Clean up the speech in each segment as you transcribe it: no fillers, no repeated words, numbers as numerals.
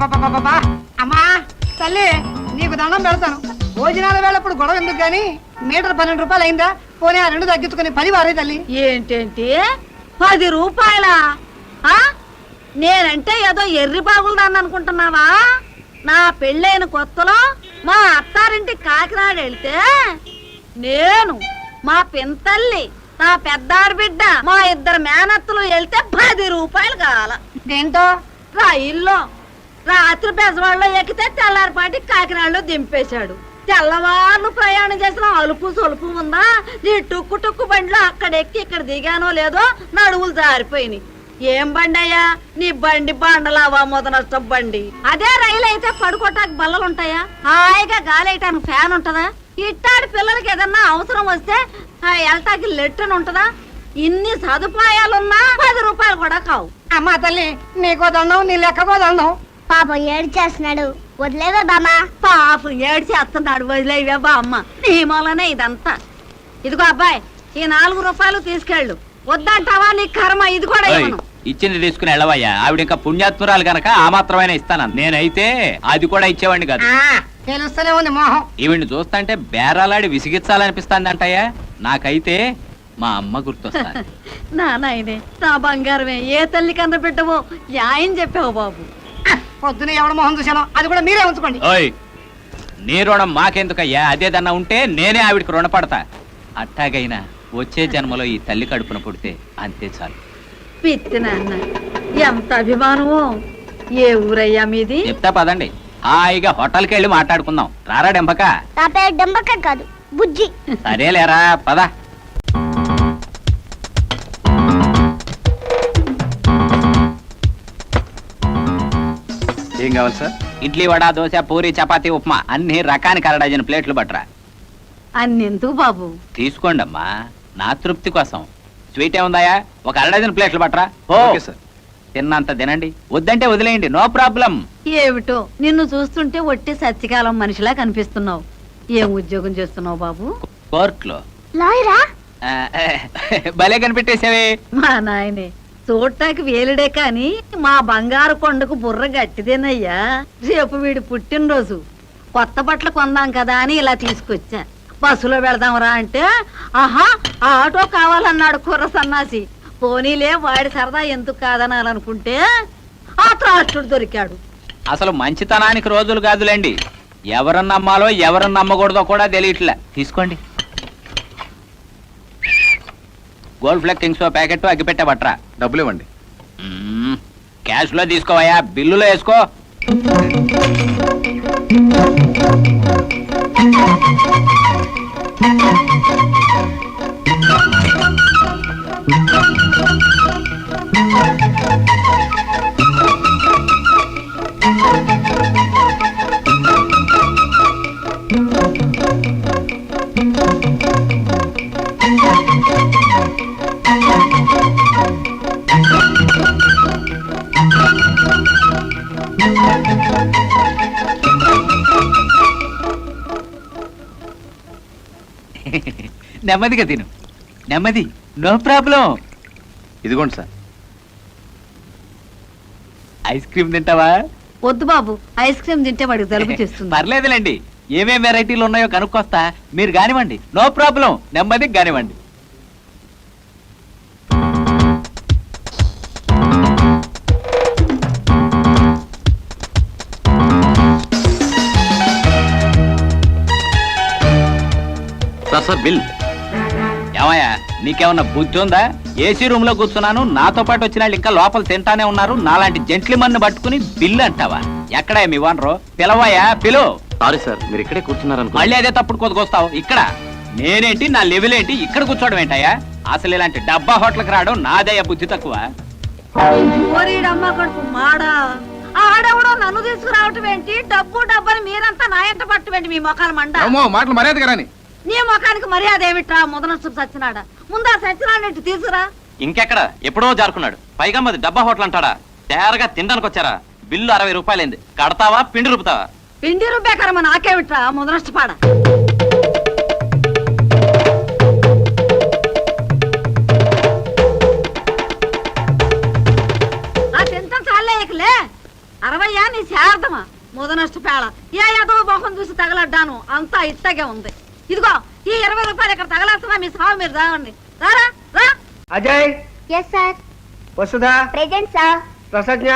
అబ్బా అమ్మా తల్లి నీకు దండం పెడతాను. భోజనాల వేళప్పుడు గొడవ ఎందుకు గాని మీటర్ 12 రూపాయలు అయిందా? పోనీ ఆ 2 తగ్గించుకుని 10 వారే తల్లి. ఏంటేంటి 10 రూపాయలా? నేనంటే ఏదో ఎర్రి బాగులదాన్ని అనుకుంటున్నావా? నా పెళ్ళైన కొత్తలో మా అత్తారింటి కాకినాడ వెళ్తే నేను, మా పింతల్లి, నా పెద్దాడి బిడ్డ, మా 2 మేనత్తలు వెళ్తే 10 రూపాయలు కావాల. దేంతో? రైల్లో రాత్రి బెజవాడలో ఎక్కితే తెల్లారిపాటి కాకినాడలో దింపేశాడు. తెల్లవారు ప్రయాణం చేసిన అలుపు సొలుపు ఉందా? నీ టుక్కు టుక్కు బండిలో అక్కడ ఎక్కి ఇక్కడ దిగానో లేదో నడువులు జారిపోయినాయి. ఏం బండి అయ్యా నీ బండి? బండలావా మొదనష్టం బండి. అదే రైలు అయితే పడుకోటానికి బల్లలుంటాయా? హాయిగా గాలేయటానికి ఫ్యాన్ ఉంటదా? ఇట్టాడి పిల్లలకి ఏదన్నా అవసరం వస్తే ఎల్టాకి లెట్టని ఉంటదా? ఇన్ని సదుపాయాలున్నా 10 రూపాయలు కూడా కావు. అమ్మా తల్లి నీకో దండం, నీ లెక్కకో దండం. పాపం ఏడు చేస్తున్నాడు, వదిలేవే బామ్మా. పాపం ఏడు చేస్తున్నాడు, వదిలేవే బామ్మ. నీ మూలనే ఇదంతా. ఇదిగో అబ్బాయి, ఈ 4 రూపాయలు తీసుకెళ్ళు. వద్దంటావా? నీ కర్మ. ఇది కూడా ఇచ్చింది తీసుకుని వెళ్ళవయ్యా. ఆవిడ ఇంకా పుణ్యాత్మురాలు గనక ఆ మాత్రమైనా ఇస్తాను. నేనైతే అది కూడా ఇచ్చేవాడిని కాదు. తెలుస్తూనే ఉంది మోహం. ఈవిడ్ని చూస్తాంటే బేరాలాడి విసిగిచ్చాలనిపిస్తాంది అంటయ్యా. నాకైతే మా అమ్మ గుర్తొస్తా. నా నాయనే, నా బంగారమే, ఏ తల్లి కన్న బిడ్డవో న్యాయం చెప్పావు బాబు. పొద్దున ఎవడ మొహం చూసానో అది కూడా మీరే ఉంచుకోండి. ఓయ్, నీ రుణం మాకెందుకయ్యా? అదేదన్నా ఉంటే నేనే ఆవిడికి రుణపడతా. అట్టాగైనా వచ్చే జన్మలో ఈ తల్లి కడుపున పుడితే అంతే చాలు. పిత్తి నాన్న, ఎంత అభిమానమో. ఏ ఊరయ్యా మీది? చెప్తా పదండి. హాయిగా హోటల్కి వెళ్ళి మాట్లాడుకుందాం. రారా డెంబక? నా పేరు డెంబక కాదు, బుజ్జి. సరేలేరా, పద. ఏం కావాలి సార్? ఇడ్లీ, వడ, దోశ, పూరి, చపాతీ, ఉప్మా అన్ని రకానికి 1 డజన్ ప్లేట్లు పట్టరా. అన్నెందుకు బాబు? తీసుకోండి అమ్మా, నా తృప్తి కోసం. స్వీట్ ఏముందాయా? ఒక 1 డజన్ ప్లేట్లు పట్టరా. ఓ సార్. తిన్నంత తినండి, వద్దంటే వదిలేయండి, నో ప్రాబ్లం. ఏమిటో నిన్ను చూస్తుంటే ఒట్టి సత్యకాలం మనిషిలా కనిపిస్తున్నావు. ఏం ఉద్యోగం చేస్తున్నావు బాబు? కోర్టులో. లాయరా? భలే కనిపెట్టేసావే. మా నాయనే, చూడటానికి వేలుడే కాని మా బంగారు కొండకు బుర్ర గట్టిదేనయ్యా. రేపు వీడి పుట్టినరోజు, కొత్త బట్టలు కొందాం కదా అని ఇలా తీసుకొచ్చా. బస్సులో వెళదాంరా అంటే ఆహా ఆటో కావాలన్నాడు కుర్ర సన్నాసి. పోనీలే, వాడి సరదా ఎందుకు కాదనాలనుకుంటే ఆ త్రాష్టుడు దొరికాడు. అసలు మంచితనానికి రోజులు కాదులేండి. ఎవరిని నమ్మాలో ఎవరిని నమ్మకూడదో కూడా తెలియట్లే. తీసుకోండి. గోల్డ్ ఫ్లెక్ కింగ్స్ ప్యాకెట్ అగ్గిపెట్టే బట్రా. డబ్బులు ఇవ్వండి. క్యాష్ లో తీసుకోవయ్యా, బిల్లులో వేసుకో. నెమ్మదిగా తిను, నెమ్మది, నో ప్రాబ్లం. ఇదిగోండి సార్. ఐస్ క్రీమ్ తింటావా? వద్దు బాబు, ఐస్ క్రీమ్ తింటే వాడికి జలుబు చేస్తుంది. పర్లేదులేండి, ఏమేం వెరైటీలు ఉన్నాయో కనుక్కొస్తా. మీరు కానివ్వండి, నో ప్రాబ్లం, నెమ్మదిగా కానివ్వండి. Sir bill. ఏమయ్యా, నీకేమన్నా బుద్ధి ఉందా? ఏసీ రూమ్ లో కూర్చున్నాను, నాతో పాటు వచ్చిన వాళ్ళు ఇంకా లోపల తింటానే ఉన్నారు. నాలాంటి జెంట్లిమన్ పట్టుకుని బిల్లు అంటావా? ఎక్కడా మీ వనరు? పిలవయ్యా, పిలు. సారీ సార్, మీరు ఇక్కడే కూర్చున్నారు. మళ్ళీ అదే తప్పుడు కొద్దుకొస్తావు. ఇక్కడ నేనేంటి, నా లెవెల్ ఏంటి, ఇక్కడ కూర్చోవడం ఏంటయ్యా? అసలు ఇలాంటి డబ్బా హోటల్కి రావడం నాదయ్యా బుద్ధి తక్కువ. ఓరీడమ్మ కడుపు మాడా, ఆడెవడో నన్ను తీసుకురావటం ఏంటి? డబ్బు డబ్బని మీరంతా నా ఎంట పట్టమేంటి? మీ మొఖాలు మండ. మాటలు మర్యాదగా రాని. నీ ముఖానికి మర్యాద ఏమిట్రా? ముదనస్తు సచ్చినాడా? ముందా సచ్చినాడంటే తీసుకురా. ఇంకెక్కడ, ఎప్పుడో జారుకున్నాడు. పైగా మాది డబ్బా హోటల్ అంటాడా? తయారుగా తినడానికి వచ్చారా? బిల్లు 60 రూపాయలైంది. కడతావా పిండి రూపుతావా? పిండి రూపాయకరమ నాకేమిట్రా ముదనష్టపాడ. ఆ తింటాం చాలే, ఇకలే అరవయ్యా నీ శారదమా ముదనష్ట పేళ ఏ ఏదో మొహం చూసి తగలడ్డాను అంతా ఇట్టగే ఉంది. ఇదిగో ఈ 20 రూపాయలు ఇక్కడ తగలేస్తున్నా మీ సాగు మీరు రావండి. రారా రా. Ajay, yes sir. Vasudha, present sir. Rasajna,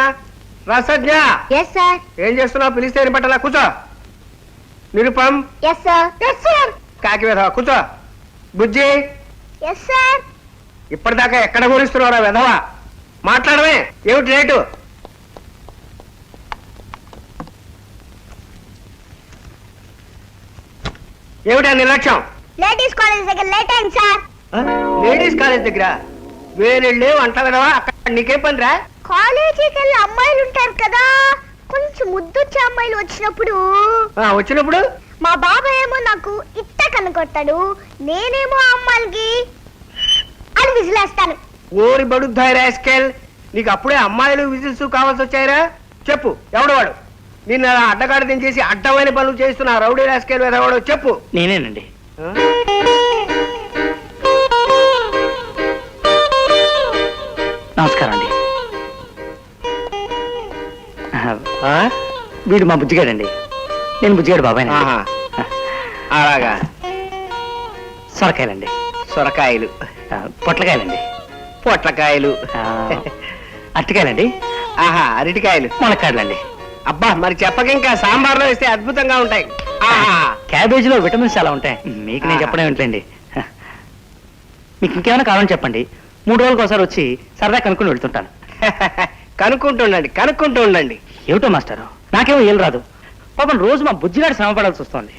Rasajna, yes sir. ఏం చేస్తున్నావు? పిలిస్తే ఏం పట్టాలా? కూర్చో. Nirupam, yes sir. Yes sir. కాకి వెధవ కూర్చో. Bujji, yes sir. ఇప్పటిదాకా ఎక్కడ కూరిస్తున్నారా వెధవ? మాట్లాడమే, ఏమిటి రేటు? ఏమిటి ఆ నిర్లక్ష్యం? లేడీస్ కాలేజ్ దగ్గర లేట్ అయింది సార్. లేడీస్ కాలేజ్ దగ్గర వేరెళ్ళే వంట వెధవా, అక్కడ నీకేం పనిరా? కాలేజీకి వెళ్ళి అమ్మాయిలు ఉంటారు కదా, కొంచెం ముద్దొచ్చే అమ్మాయిలు వచ్చినప్పుడు వచ్చినప్పుడు మా బాబాయ్ ఏమో నాకు ఇట్ట కనుకొట్టాడు, నేనేమో ఆ అమ్మాయిలకి అని విసిలేస్తాను. ఓరి బడుద్దాయి రాస్కెల్, నీకు అప్పుడే అమ్మాయిలు విజిల్స్ కావాల్సి వచ్చాయిరా? చెప్పు, ఎవడు వాడు? నిన్న అలా అడ్డగాడు దించేసి అడ్డమైన పనులు చేస్తున్న ఆ రౌడీ రాస్కెల్ వెధవాడు చెప్పు. నేనేనండి. ఆ? నమస్కారం అండి. ఆ? వీడు మా బుజ్జిగాడండి. నేను బుజ్జిగాడు బాబాయ్. ఆహా. అలాగా. సొరకాయలండి. సొరకాయలు, పొట్లకాయలండి. పొట్లకాయలు, అరటికాయలండి. ఆహా, అరటికాయలు, మునక్కాయలండి. అబ్బా మరి చెప్పక ఇంకా సాంబార్లో వేస్తే అద్భుతంగా ఉంటాయి. ఆహా. క్యాబేజీలో విటమిన్స్ చాలా ఉంటాయి. మీకు నేను చెప్పడం ఏంటండి. మీకు ఇంకేమైనా కావాలని చెప్పండి. 3 రోజులకు ఒకసారి వచ్చి సరదా కనుక్కొని వెళ్తుంటాను. కనుక్కుంటూ ఉండండి. ఏమిటో మాస్టారు, నాకేమో ఏం రాదు. పాపం రోజు మా బుజ్జిగాడు శ్రమ పడాల్సి వస్తుంది.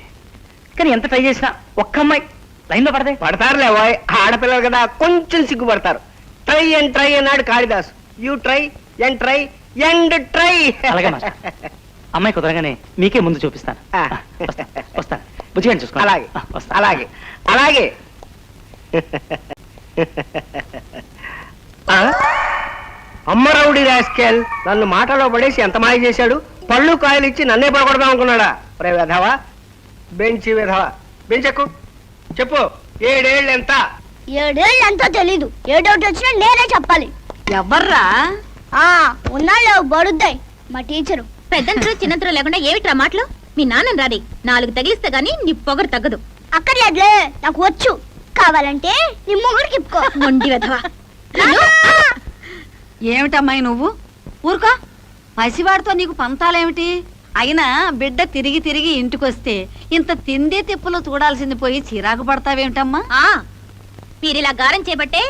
కానీ ఎంత ట్రై చేసినా ఒక్క అమ్మాయి లైన్లో పడదే. పడతారులే వాయ్, ఆడపిల్లలు కదా కొంచెం సిగ్గుపడతారు. ట్రై అన్నాడు Kalidas. You try and try and try. అలాగే మాస్టర్. అమ్మాయి కుదరగానే మీకే ముందు చూపిస్తాను. వస్తాను. బుజ్జిగాడిని చూసుకోండి. అలాగే వస్తాను. అలాగే అలాగే. ఆ? అమ్మరౌడి రాస్కెల్ నన్ను మాటలో పడేసి ఎంత మాయ చేశాడు. పళ్ళు కాయలు ఇచ్చి నన్నే పడగొడదాం అనుకున్నాడా? రే వెధవా, బెంచి వెధవా, బెంచెక్కు. చెప్పు, 7 ఏళ్ళు ఎంత? 7 ఏళ్ళు ఎంతో తెలీదు. ఏ డౌట్ వచ్చినా నేనే చెప్పాలి. ఎవర్రా? ఉన్నాళ్ళు బడుద్దాయి మా టీచరు. పెద్దంతరు చిన్నంతరు లేకుండా ఏమిట్రా మాటలు? మీ నాన్న రాది 4 తగిలిస్తే గానీ నీ పొగరు తగ్గదు. అక్కర్లేదులే, నాకు వచ్చు. కావాలంటే నీ మొగుడికి ఇప్పుకో. మొండి వెధవా. ఏమిటమ్మాయి నువ్వు? ఊరుకో. పసివాడితో నీకు పంతాలేమిటి? అయినా బిడ్డ తిరిగి తిరిగి ఇంటికొస్తే ఇంత తిండి తిప్పులు చూడాల్సింది పోయి చిరాకు పడతావేమిటమ్మా? మీరిలా గారం చేపట్టే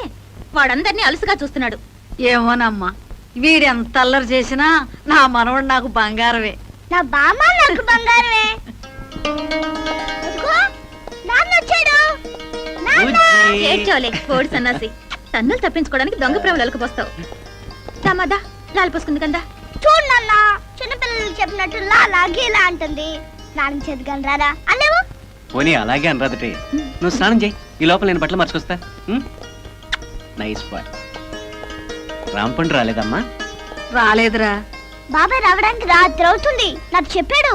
వాడందరినీ అలుసుగా చూస్తున్నాడు. ఏమోనమ్మా, వీడెంత అల్లరి చేసినా నా మనవడు నాకు బంగారమే. నా బామ్మ నాకు బంగారమే. ఇదిగో, నాన్న వచ్చాడు. నాన్న. ఏడ్చోలే కోడి సన్నాసి. తన్నులు తప్పించుకోవడానికి దొంగ ప్రేమలకు పోస్తావు. రామాదా లాలు పోసుకుంది కదా. చూడు నాన్న, చిన్నపిల్లలు చెప్పినట్టు లాలా గీలా అంటుంది. స్నానం చేద్దాం రారా అలేవు. పోనీ అలాగే అనరాదటే. నువ్వు స్నానం చేయి, ఈ లోపల నేను బట్టలు మర్చుకొస్తా. Nice boy. రాంపండు రాలేదమ్మా? రాలేదురా. బాబాయ్ రావడానికి రాత్రి అవుతుంది, నాకు చెప్పాడు.